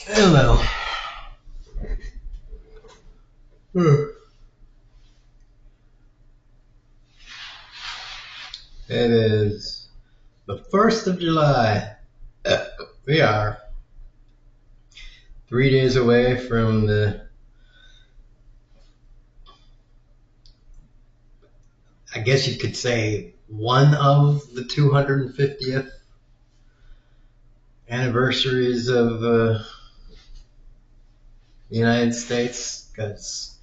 Hello. It is the 1st of July. We are 3 days away from I guess you could say, one of the 250th anniversaries of the United States. Because,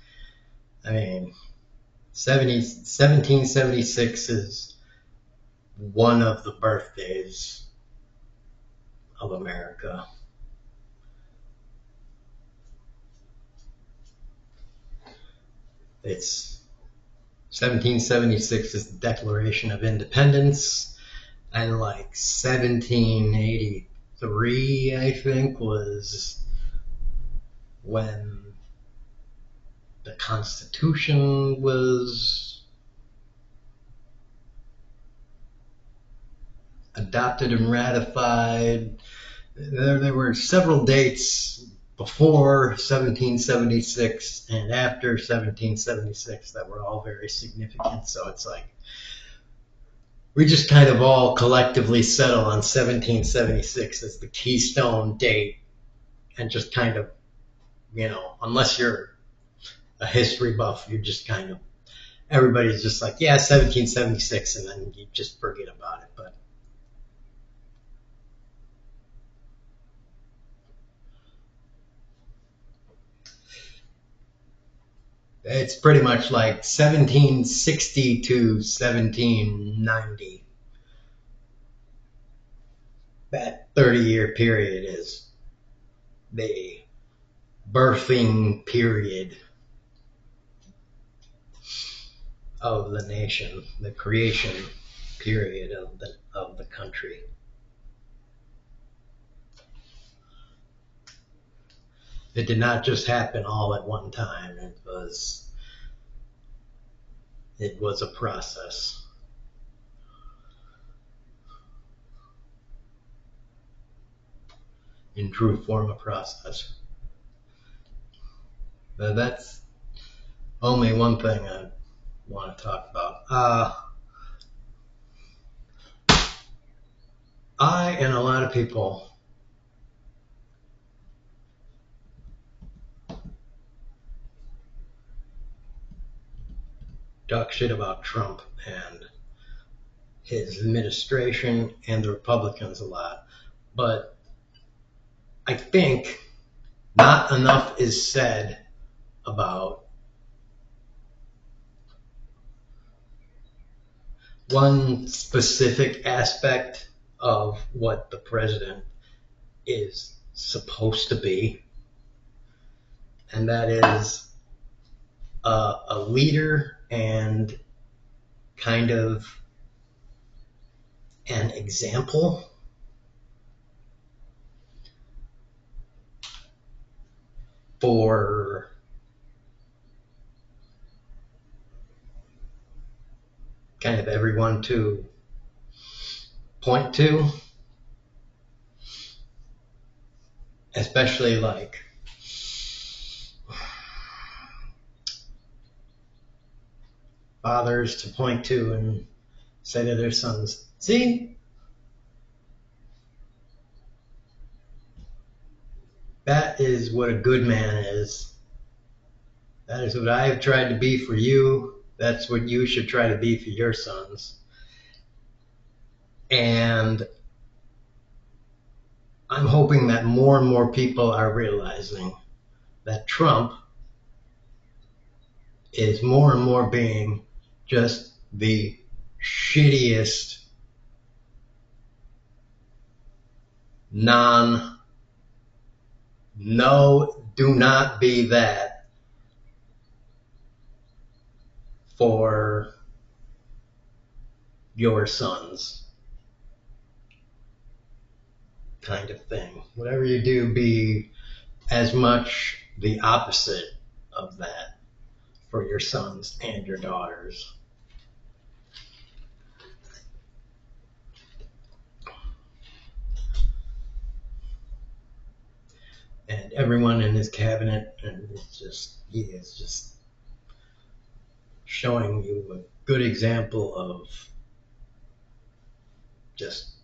I mean, 1776 is one of the birthdays of America. It's 1776 is the Declaration of Independence, and like 1783, I think, was when the Constitution was adopted and ratified. There were several dates before 1776 and after 1776 that were all very significant. So it's like we just kind of all collectively settle on 1776 as the keystone date, and just kind of, unless you're a history buff, you're just kind of, everybody's just like, yeah, 1776, and then you just forget about it. But it's pretty much like 1760 to 1790. That 30-year period is the birthing period of the nation, the creation period of the country. It did not just happen all at one time. It was a process. In true form, a process. But that's only one thing I want to talk about. I and a lot of people talk shit about Trump and his administration and the Republicans a lot, but I think not enough is said about one specific aspect of what the president is supposed to be, and that is a leader and kind of an example for kind of everyone to point to, especially like fathers to point to and say to their sons, see, that is what a good man is. That is what I have tried to be for you. That's what you should try to be for your sons. And I'm hoping that more and more people are realizing that Trump is more and more being just the shittiest no, do not be that for your sons kind of thing. Whatever you do, be as much the opposite of that for your sons and your daughters. and everyone in his cabinet, and he is just showing you a good example of just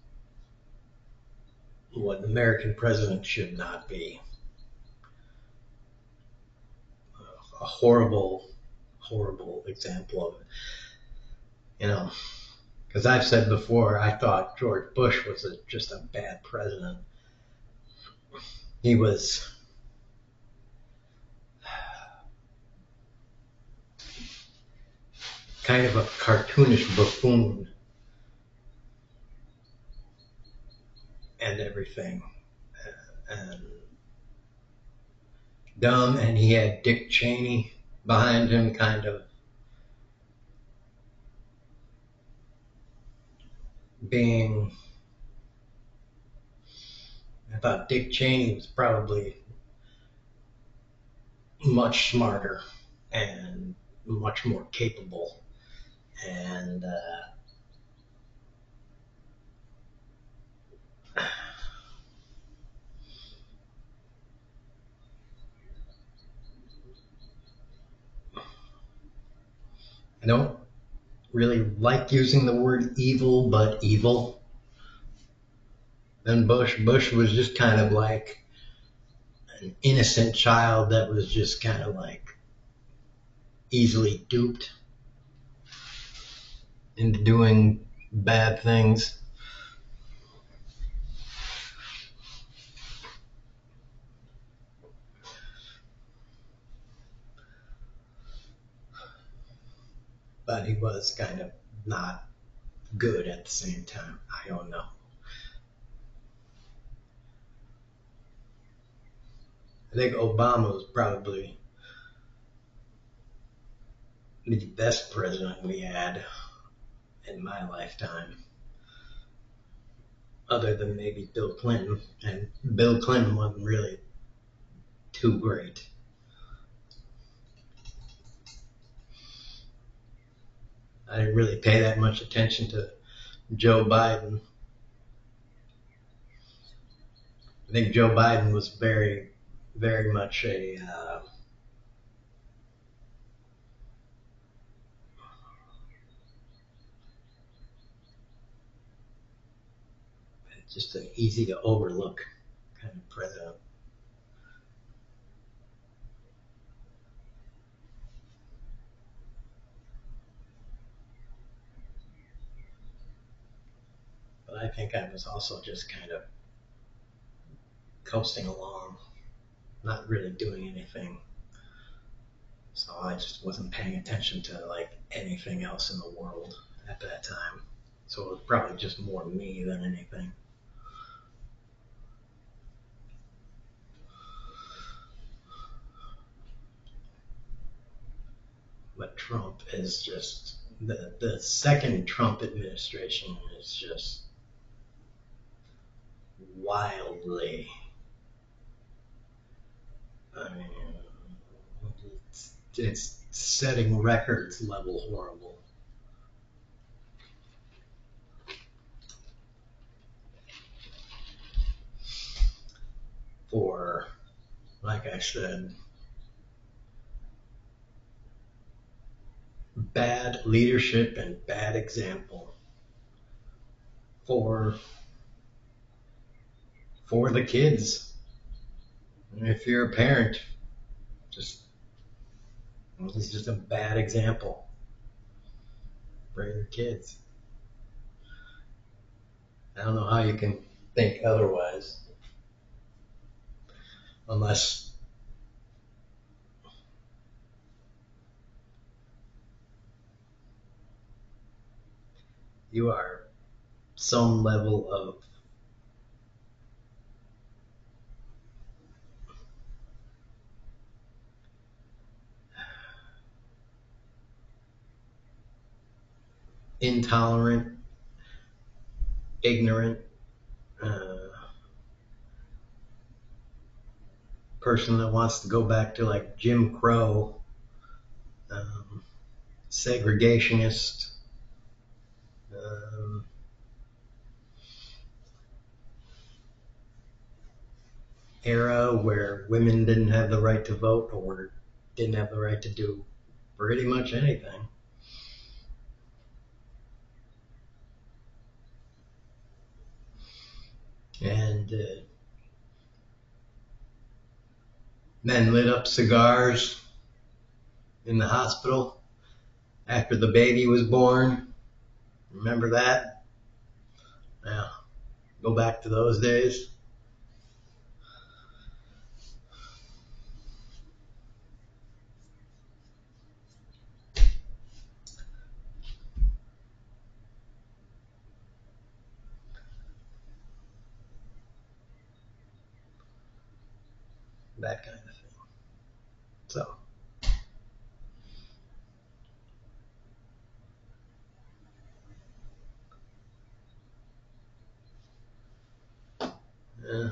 what an American president should not be. A horrible, horrible example of it. You know, because I've said before, I thought George Bush was just a bad president. He was kind of a cartoonish buffoon and everything, and dumb. And he had Dick Cheney behind him, kind of being. I thought Dick Cheney was probably much smarter and much more capable. And I don't really like using the word evil, but evil. And Bush was just kind of like an innocent child that was just kind of like easily duped into doing bad things. But he was kind of not good at the same time. I don't know. I think Obama was probably the best president we had in my lifetime, other than maybe Bill Clinton. And Bill Clinton wasn't really too great. I didn't really pay that much attention to Joe Biden. I think Joe Biden was very, very much just an easy to overlook kind of president. But I think I was also just kind of coasting along, not really doing anything. So I just wasn't paying attention to like anything else in the world at that time. So it was probably just more me than anything. But Trump is just the second Trump administration is just wildly. I mean, it's setting records level horrible. For, like I said, bad leadership and bad example for the kids. And if you're a parent, just he's just a bad example for your kids. I don't know how you can think otherwise, unless you are some level of intolerant, ignorant person that wants to go back to like Jim Crow, um, segregationist, um, era where women didn't have the right to vote or didn't have the right to do pretty much anything. And men lit up cigars in the hospital after the baby was born. Remember that? Yeah, go back to those days. That kind of thing. So, yeah.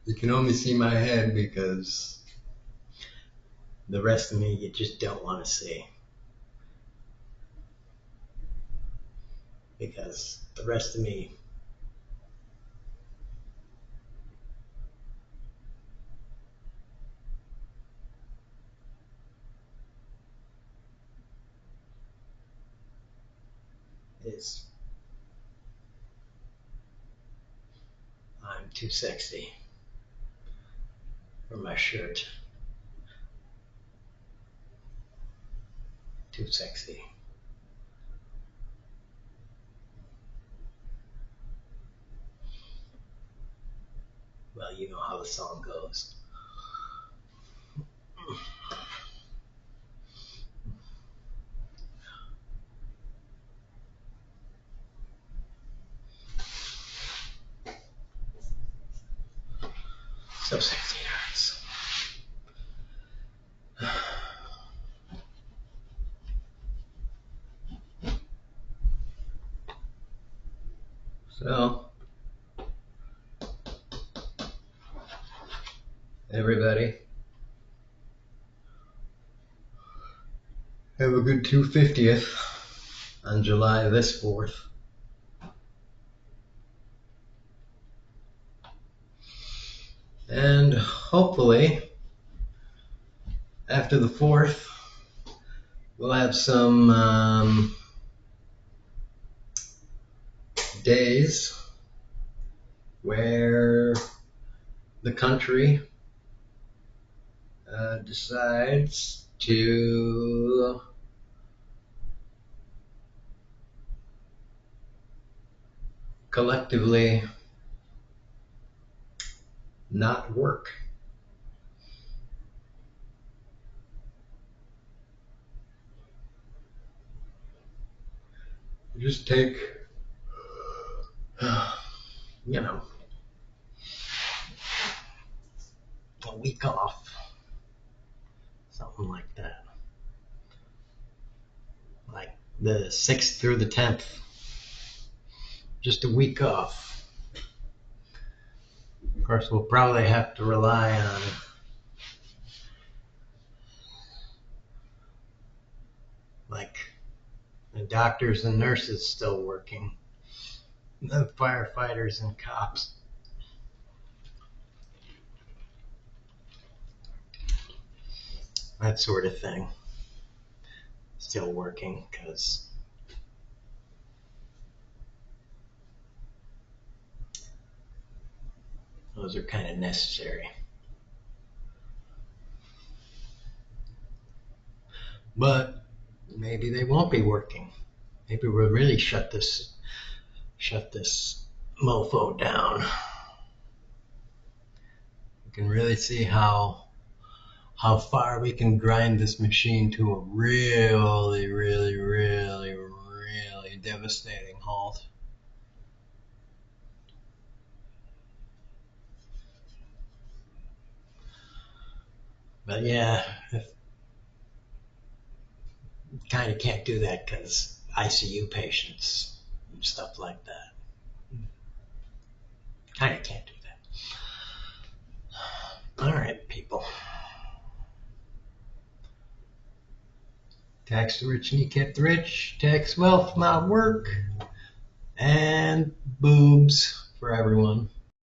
You can only see my head because the rest of me you just don't want to see. Because the rest of me is, I'm too sexy for my shirt. Too sexy. Well, you know how the song goes. So sexy it hurts. So, everybody, have a good 250th on July this 4th. And hopefully, after the 4th, we'll have some days where the country decides to collectively not work. Just take, you know, a week off. Something like that. Like the 6th through the 10th. Just a week off. Of course, we'll probably have to rely on like the doctors and nurses still working, the firefighters and cops. That sort of thing. Still working because those are kind of necessary. But maybe they won't be working. Maybe we'll really shut this mofo down. We can really see how far we can grind this machine to a really, really, really, really devastating halt. But yeah, kind of can't do that because ICU patients and stuff like that. Kind of can't do that. All right, people. Tax the rich and you kept the rich. Tax wealth from out work. And boobs for everyone.